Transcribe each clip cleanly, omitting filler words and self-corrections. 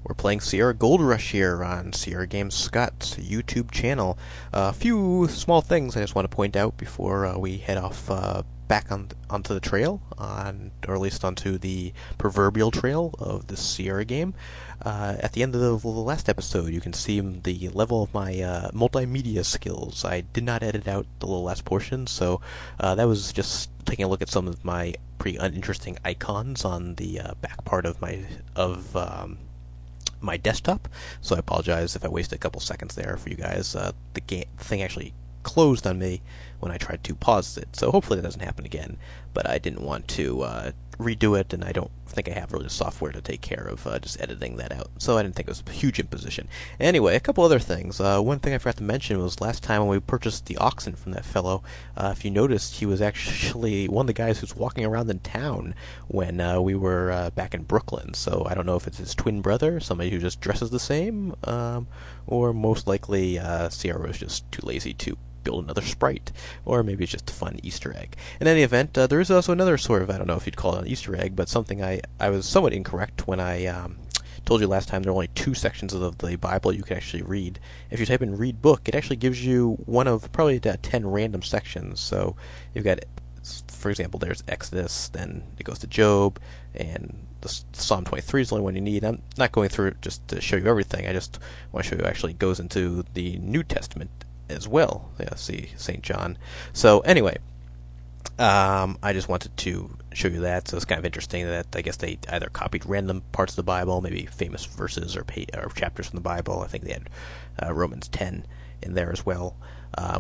We're playing Sierra Gold Rush here on Sierra Games Scott's YouTube channel. A few small things I just want to point out before we head off back onto the trail, or at least onto the proverbial trail of this Sierra game. At the end of the last episode, you can see the level of my multimedia skills. I did not edit out the little last portion, so that was just taking a look at some of my pretty uninteresting icons on the back part of my desktop. So I apologize if I wasted a couple seconds there for you guys. The thing actually closed on me when I tried to pause it, so hopefully that doesn't happen again. But I didn't want to redo it, and I don't think I have really the software to take care of just editing that out, so I didn't think it was a huge imposition. Anyway, a couple other things. One thing I forgot to mention was last time when we purchased the oxen from that fellow, if you noticed, he was actually one of the guys who's walking around in town when we were back in Brooklyn. So I don't know if it's his twin brother, somebody who just dresses the same, or most likely Sierra was just too lazy to build another sprite, or maybe it's just a fun Easter egg. In any event, there is also another sort of, I don't know if you'd call it an Easter egg, but something I was somewhat incorrect when I told you last time there are only 2 sections of the Bible you can actually read. If you type in read book, it actually gives you one of probably 10 random sections. So you've got, for example, there's Exodus, then it goes to Job, and the Psalm 23 is the only one you need. I'm not going through it just to show you everything. I just want to show you it actually goes into the New Testament as well. Yeah, see St. John. So anyway, I just wanted to show you that. So it's kind of interesting that I guess they either copied random parts of the Bible, maybe famous verses or chapters from the Bible. I think they had Romans 10 in there as well,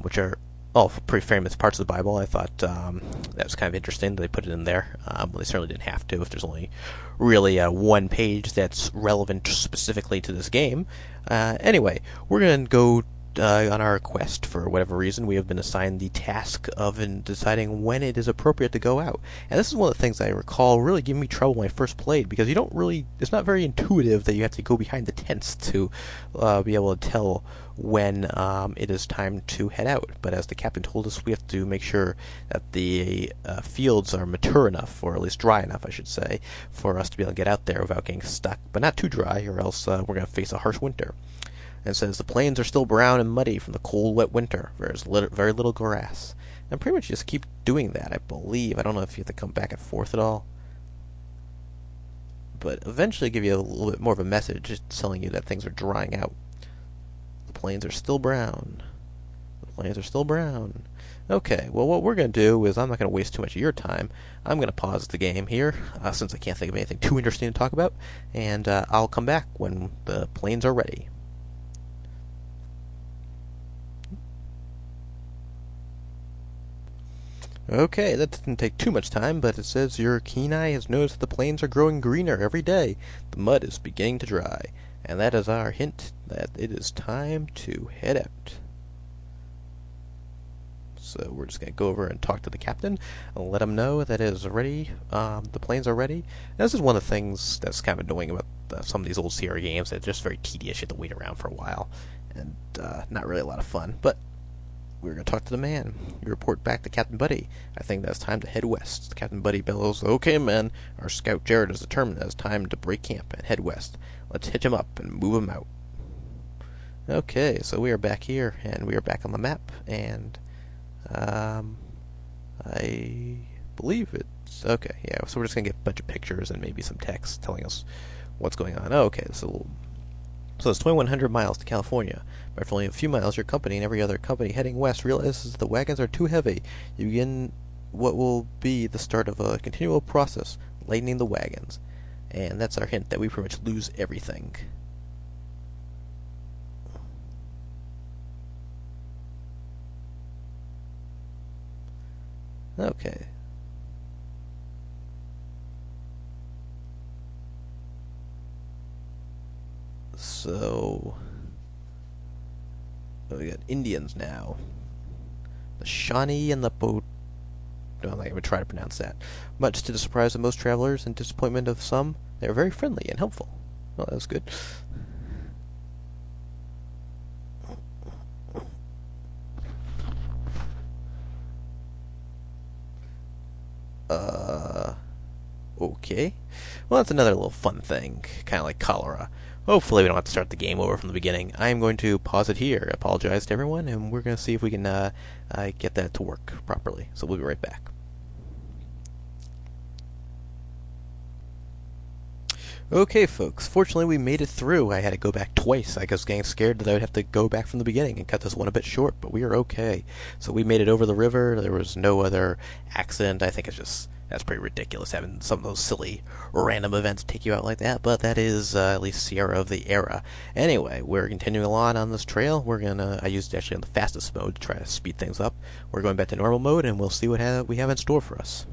which are all pretty famous parts of the Bible. I thought that was kind of interesting that they put it in there. Well, they certainly didn't have to if there's only really one page that's relevant specifically to this game. Anyway, we're going to go on our quest. For whatever reason, we have been assigned the task of deciding when it is appropriate to go out. And this is one of the things I recall really giving me trouble when I first played, because it's not very intuitive that you have to go behind the tents to be able to tell when it is time to head out. But as the captain told us, we have to make sure that the fields are mature enough, or at least dry enough, I should say, for us to be able to get out there without getting stuck, but not too dry, or else we're going to face a harsh winter. And it says the plains are still brown and muddy from the cold, wet winter. There's very little grass. And pretty much just keep doing that, I believe. I don't know if you have to come back and forth at all. But eventually give you a little bit more of a message, just telling you that things are drying out. The plains are still brown. The plains are still brown. Okay, well, what we're going to do is I'm not going to waste too much of your time. I'm going to pause the game here, since I can't think of anything too interesting to talk about. And I'll come back when the plains are ready. Okay, that didn't take too much time, but it says your keen eye has noticed that the plains are growing greener every day. The mud is beginning to dry, and that is our hint that it is time to head out. So we're just going to go over and talk to the captain and let him know that it is ready. The planes are ready. And this is one of the things that's kind of annoying about some of these old Sierra games. They're just very tedious. You have to wait around for a while, and not really a lot of fun. But we're going to talk to the man. You report back to Captain Buddy. I think that it's time to head west. Captain Buddy bellows, "Okay, men. Our scout Jared is determined that it's time to break camp and head west. Let's hitch him up and move him out." Okay, so we are back here, and we are back on the map, and I believe it's okay. Yeah, so we're just going to get a bunch of pictures and maybe some text telling us what's going on. Oh, okay, so it's 2,100 miles to California. But for only a few miles, your company and every other company heading west realizes the wagons are too heavy. You begin what will be the start of a continual process, lightening the wagons. And that's our hint that we pretty much lose everything. Okay. So we got Indians now. The Shawnee and the Bo... No, I'm not going to try to pronounce that. Much to the surprise of most travelers and disappointment of some, they are very friendly and helpful. Well, that was good. Okay. Well, that's another little fun thing, kind of like cholera. Hopefully we don't have to start the game over from the beginning. I am going to pause it here, apologize to everyone, and we're going to see if we can get that to work properly. So we'll be right back. Okay, folks, fortunately we made it through. I had to go back twice. I was getting scared that I would have to go back from the beginning and cut this one a bit short, but we are okay. So we made it over the river. There was no other accident. I think that's pretty ridiculous having some of those silly random events take you out like that, but that is at least Sierra of the era. Anyway, we're continuing along on this trail. I used actually on the fastest mode to try to speed things up. We're going back to normal mode, and we'll see what we have in store for us.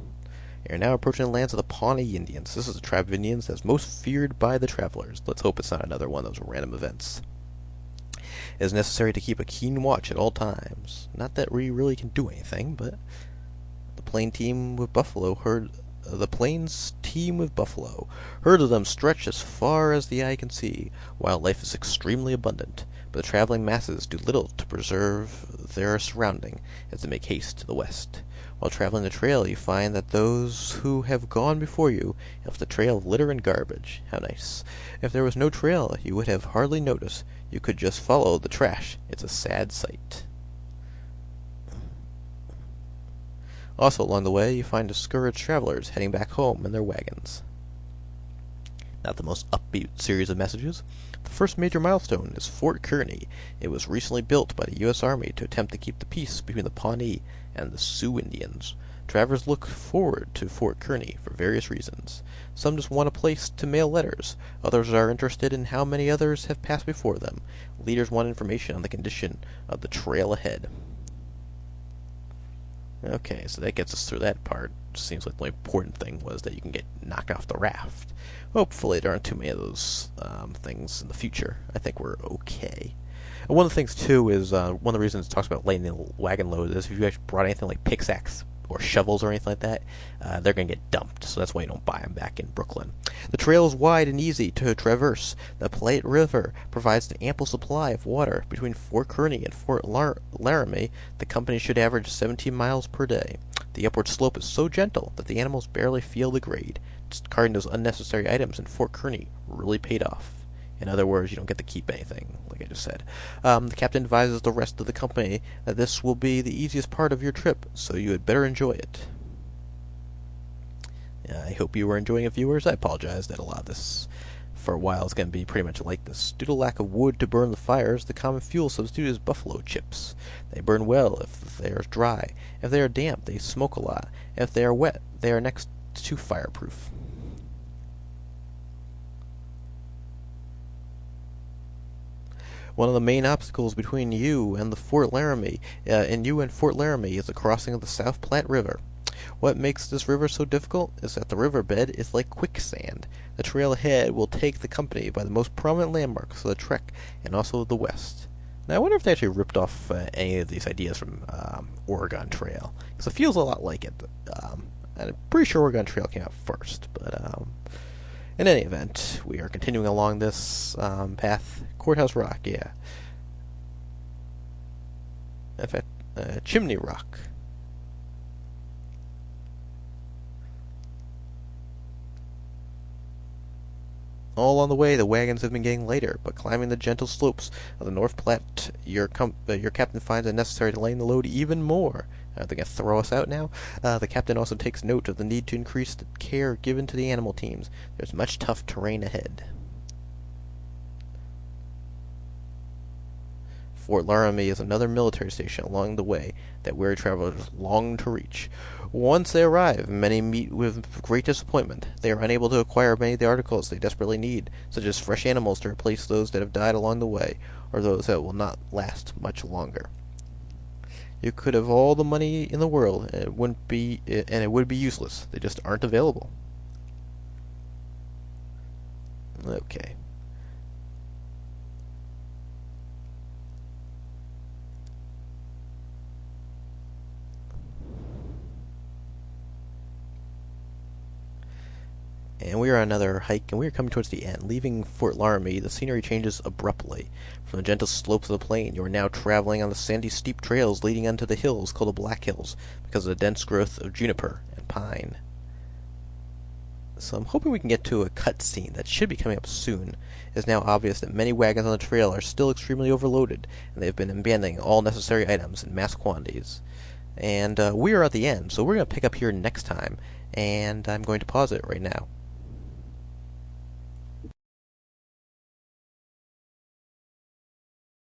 We are now approaching the lands of the Pawnee Indians. This is a tribe of Indians that's most feared by the travelers. Let's hope it's not another one of those random events. It is necessary to keep a keen watch at all times. Not that we really can do anything, but the Plains team with buffalo. Herds of them stretch as far as the eye can see. Wildlife is extremely abundant, but the traveling masses do little to preserve their surrounding as they make haste to the west. While traveling the trail, you find that those who have gone before you have left a trail of litter and garbage. How nice. If there was no trail, you would have hardly noticed. You could just follow the trash. It's a sad sight. Also along the way, you find discouraged travelers heading back home in their wagons. Not the most upbeat series of messages. The first major milestone is Fort Kearny. It was recently built by the U.S. Army to attempt to keep the peace between the Pawnee and the Sioux Indians. Travelers look forward to Fort Kearny for various reasons. Some just want a place to mail letters. Others are interested in how many others have passed before them. Leaders want information on the condition of the trail ahead. Okay, so that gets us through that part. Seems like the only important thing was that you can get knocked off the raft. Hopefully there aren't too many of those things in the future. I think we're okay. And one of the things, too, is one of the reasons it talks about laying the wagon load is if you actually brought anything like pickaxe or shovels or anything like that, they're going to get dumped. So that's why you don't buy them back in Brooklyn. The trail is wide and easy to traverse. The Platte River provides an ample supply of water. Between Fort Kearny and Fort Laramie, the company should average 17 miles per day. The upward slope is so gentle that the animals barely feel the grade. Discarding those unnecessary items in Fort Kearny really paid off. In other words, you don't get to keep anything, like I just said. The captain advises the rest of the company that this will be the easiest part of your trip, so you had better enjoy it. I hope you were enjoying it, viewers. I apologize that a lot of this, for a while, is going to be pretty much like this. Due to lack of wood to burn the fires, the common fuel substitute is buffalo chips. They burn well if they are dry. If they are damp, they smoke a lot. If they are wet, they are next to fireproof. One of the main obstacles between you and Fort Laramie is the crossing of the South Platte River. What makes this river so difficult is that the riverbed is like quicksand. The trail ahead will take the company by the most prominent landmarks of the trek and also the west. Now, I wonder if they actually ripped off any of these ideas from Oregon Trail, because it feels a lot like it. I'm pretty sure Oregon Trail came out first, but in any event, we are continuing along this path. Courthouse Rock, yeah. In fact, Chimney Rock. All on the way, the wagons have been getting lighter, but climbing the gentle slopes of the North Platte, your captain finds it necessary to lighten the load even more. Are they going to throw us out now? The captain also takes note of the need to increase the care given to the animal teams. There's much tough terrain ahead. Fort Laramie is another military station along the way that weary travelers long to reach. Once they arrive, many meet with great disappointment. They are unable to acquire many of the articles they desperately need, such as fresh animals to replace those that have died along the way, or those that will not last much longer. You could have all the money in the world, and it would be useless. They just aren't available. Okay. And we are on another hike, and we are coming towards the end. Leaving Fort Laramie, the scenery changes abruptly. From the gentle slopes of the plain, you are now traveling on the sandy, steep trails leading onto the hills called the Black Hills because of the dense growth of juniper and pine. So I'm hoping we can get to a cutscene that should be coming up soon. It is now obvious that many wagons on the trail are still extremely overloaded, and they've been abandoning all necessary items in mass quantities. And we are at the end, so we're going to pick up here next time, and I'm going to pause it right now.